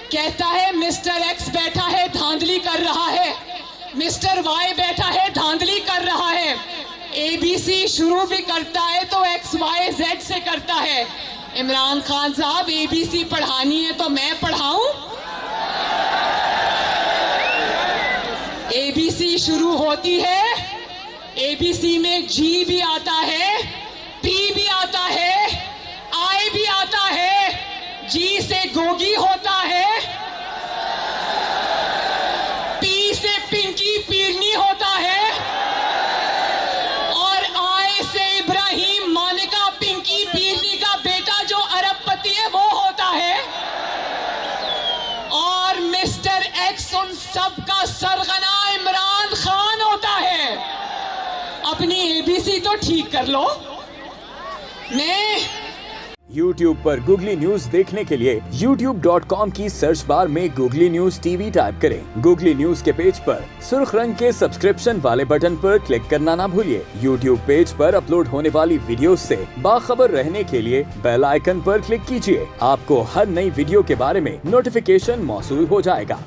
कहता है mister x बैठा है धांधली कर रहा है, मिस्टर वाई बैठा है धांधली कर रहा है। एबीसी शुरू भी करता है तो एक्स वाई जेड से करता है। इमरान खान साहब, एबीसी पढ़ानी है तो मैं पढ़ाऊं? एबीसी शुरू होती है, एबीसी में जी भी आता है, पी भी आता है, आई भी आता है, जी से गोगी होता है, पी से पिंकी पीरनी होता है, और आई से इब्राहिम मालिका पिंकी पीरनी का बेटा जो अरबपति है वो होता है। और मिस्टर एक्स उन सब का सरगना इमरान खान होता है। अपनी एबीसी तो ठीक कर लो। मैं YouTube पर गूगली न्यूज देखने के लिए youtube.com की सर्च बार में गूगली न्यूज टीवी टाइप करें। गूगली न्यूज के पेज पर सुर्ख रंग के सब्सक्रिप्शन वाले बटन पर क्लिक करना ना भूलिए। YouTube पेज पर अपलोड होने वाली वीडियोस से बाखबर रहने के लिए बेल आइकन पर क्लिक कीजिए। आपको हर नई वीडियो के बारे में नोटिफिकेशन मौसूल हो जाएगा।